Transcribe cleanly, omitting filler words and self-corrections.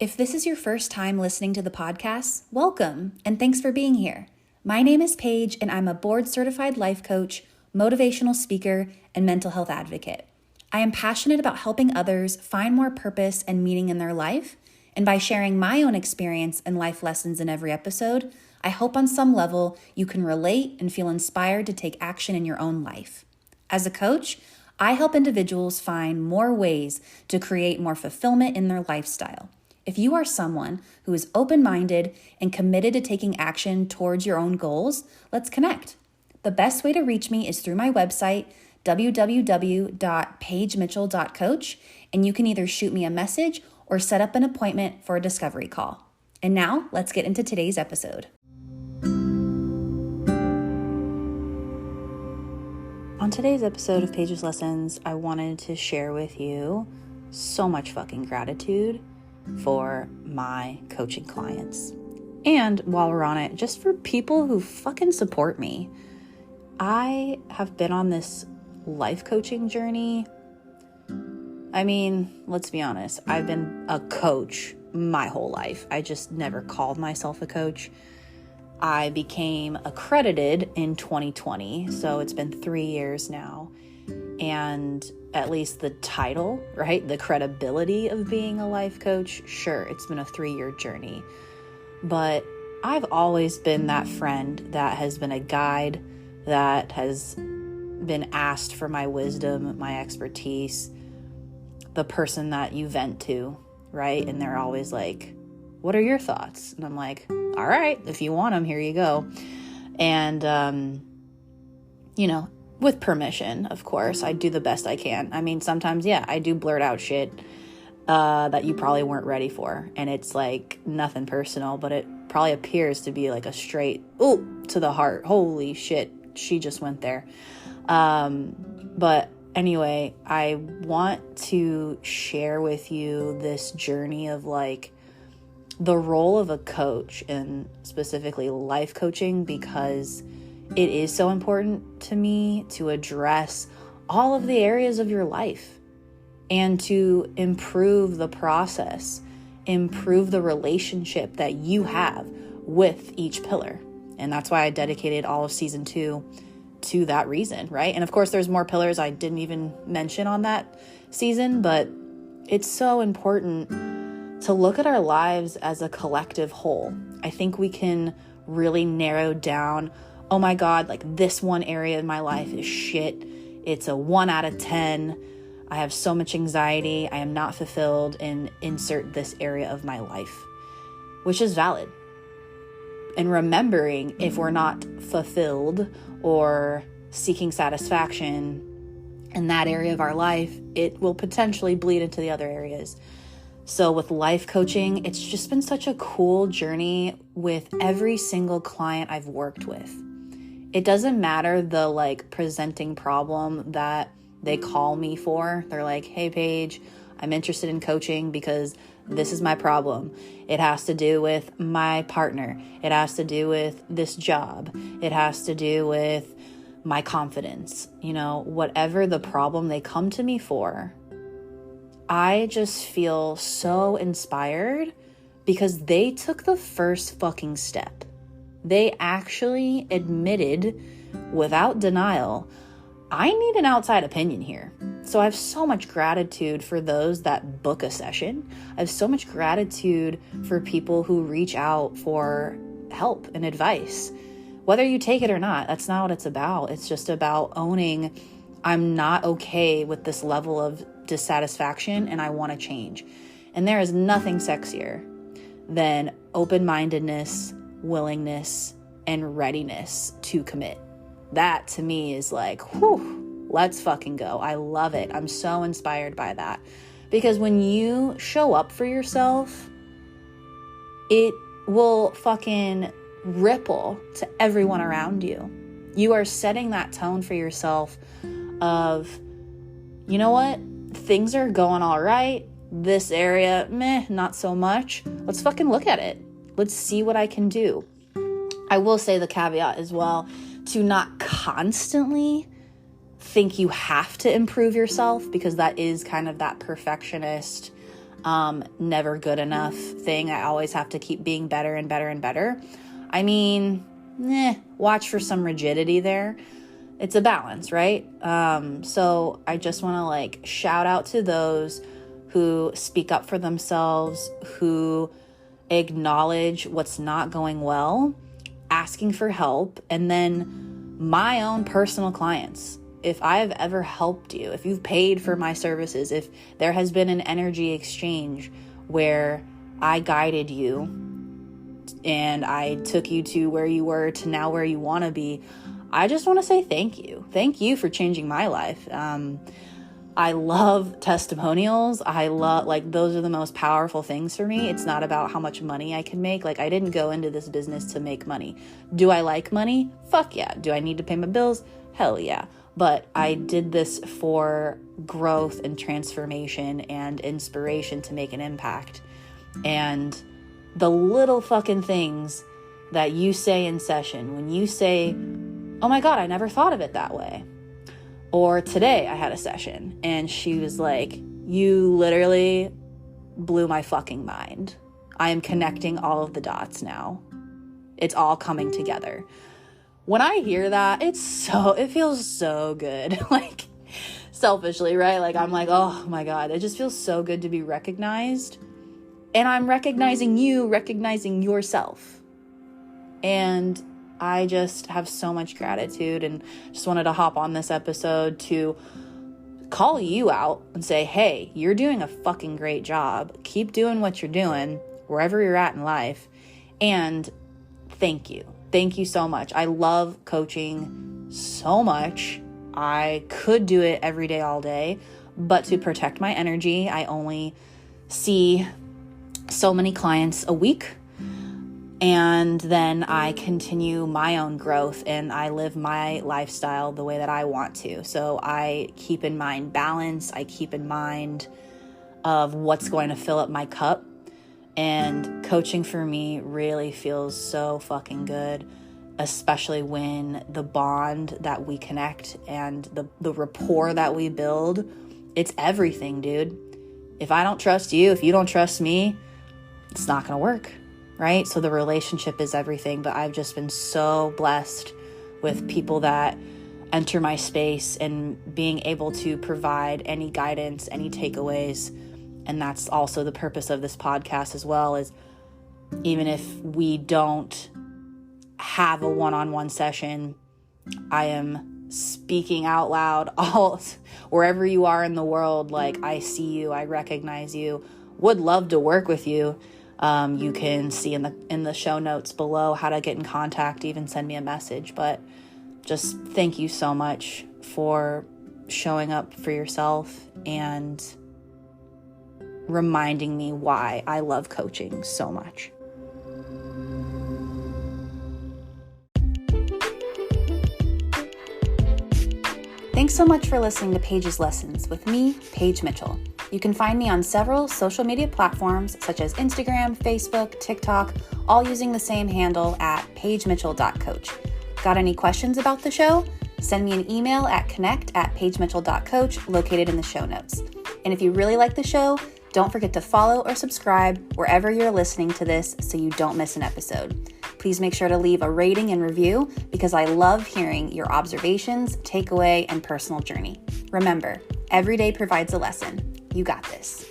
If this is your first time listening to the podcast, welcome and thanks for being here. My name is Paige and I'm a board-certified life coach, motivational speaker, and mental health advocate. I am passionate about helping others find more purpose and meaning in their life, and by sharing my own experience and life lessons in every episode, I hope on some level you can relate and feel inspired to take action in your own life. As a coach, I help individuals find more ways to create more fulfillment in their lifestyle. If you are someone who is open-minded and committed to taking action towards your own goals, let's connect. The best way to reach me is through my website, www.paigemitchell.coach, and you can either shoot me a message or set up an appointment for a discovery call. And now, let's get into today's episode. On today's episode of Paige's Lessons, I wanted to share with you so much fucking gratitude for my coaching clients. And while we're on it, just for people who fucking support me. I have been on this life coaching journey. I mean, let's be honest, I've been a coach my whole life. I just never called myself a coach. I became accredited in 2020, so it's been 3 years now. And at least the title, right? The credibility of being a life coach, sure, it's been a 3-year journey. But I've always been that friend that has been a guide, that has been asked for my wisdom, my expertise, the person that you vent to, right? And they're always like, what are your thoughts? And I'm like, all right, if you want them, here you go. And, with permission, of course, I do the best I can. I mean, sometimes, I do blurt out shit that you probably weren't ready for. And it's like nothing personal, but it probably appears to be like a straight, ooh, to the heart. Holy shit, she just went there. But anyway, I want to share with you this journey of like the role of a coach, and specifically life coaching, because it is so important to me to address all of the areas of your life and to improve the process, improve the relationship that you have with each pillar. And that's why I dedicated all of season 2 to that reason, right? And of course, there's more pillars I didn't even mention on that season, but it's so important to look at our lives as a collective whole. I think we can really narrow down, oh my God, like this one area in my life is shit. It's a 1 out of 10. I have so much anxiety. I am not fulfilled, and insert this area of my life, which is valid. And remembering if we're not fulfilled or seeking satisfaction in that area of our life, it will potentially bleed into the other areas. So with life coaching, it's just been such a cool journey with every single client I've worked with. It doesn't matter the like presenting problem that they call me for. They're like, hey, Paige, I'm interested in coaching because this is my problem. It has to do with my partner. It has to do with this job. It has to do with my confidence. Whatever the problem they come to me for, I just feel so inspired because they took the first fucking step. They actually admitted without denial, I need an outside opinion here. So I have so much gratitude for those that book a session. I have so much gratitude for people who reach out for help and advice. Whether you take it or not, that's not what it's about. It's just about owning, I'm not okay with this level of dissatisfaction and I want to change. And there is nothing sexier than open-mindedness, willingness, and readiness to commit. That to me is like, whew, let's fucking go. I love it. I'm so inspired by that. Because when you show up for yourself, it will fucking ripple to everyone around you. You are setting that tone for yourself of, you know what? Things are going all right. This area, meh, not so much. Let's fucking look at it. Let's see what I can do. I will say the caveat as well, to not constantly think you have to improve yourself, because that is kind of that perfectionist, never good enough thing. I always have to keep being better and better and better. I mean, watch for some rigidity there. It's a balance, right? So I just want to like shout out to those who speak up for themselves, who acknowledge what's not going well, asking for help, and then my own personal clients. If I've ever helped you, if you've paid for my services, if there has been an energy exchange where I guided you and I took you to where you were to now where you want to be, I just want to say thank you. Thank you for changing my life. I love testimonials. I love, like, those are the most powerful things for me. It's not about how much money I can make. Like, I didn't go into this business to make money. Do I like money? Fuck yeah. Do I need to pay my bills? Hell yeah. But I did this for growth and transformation and inspiration to make an impact. And the little fucking things that you say in session, when you say, oh my God, I never thought of it that way. Or today I had a session and she was like, you literally blew my fucking mind. I am connecting all of the dots now. It's all coming together. When I hear that, it feels so good. Like, selfishly, right? Like, I'm like, oh my God, it just feels so good to be recognized. And I'm recognizing you, recognizing yourself. And I just have so much gratitude and just wanted to hop on this episode to call you out and say, hey, you're doing a fucking great job. Keep doing what you're doing wherever you're at in life. And thank you. Thank you so much. I love coaching so much. I could do it every day, all day, but to protect my energy, I only see so many clients a week. And then I continue my own growth and I live my lifestyle the way that I want to. So I keep in mind balance. I keep in mind of what's going to fill up my cup. And coaching for me really feels so fucking good, especially when the bond that we connect and the rapport that we build, it's everything, dude. If I don't trust you, if you don't trust me, it's not going to work, right? So the relationship is everything, but I've just been so blessed with people that enter my space and being able to provide any guidance, any takeaways. And that's also the purpose of this podcast as well, is even if we don't have a one-on-one session, I am speaking out loud wherever you are in the world. Like, I see you, I recognize you, would love to work with you. You can see in the show notes below how to get in contact, even send me a message. But just thank you so much for showing up for yourself and reminding me why I love coaching so much. Thanks so much for listening to Paige's Lessons with me, Paige Mitchell. You can find me on several social media platforms such as Instagram, Facebook, TikTok, all using the same handle at paigemitchell.coach. Got any questions about the show? Send me an email at connect@paigemitchell.coach, located in the show notes. And if you really like the show, don't forget to follow or subscribe wherever you're listening to this so you don't miss an episode. Please make sure to leave a rating and review because I love hearing your observations, takeaway, and personal journey. Remember, every day provides a lesson. You got this.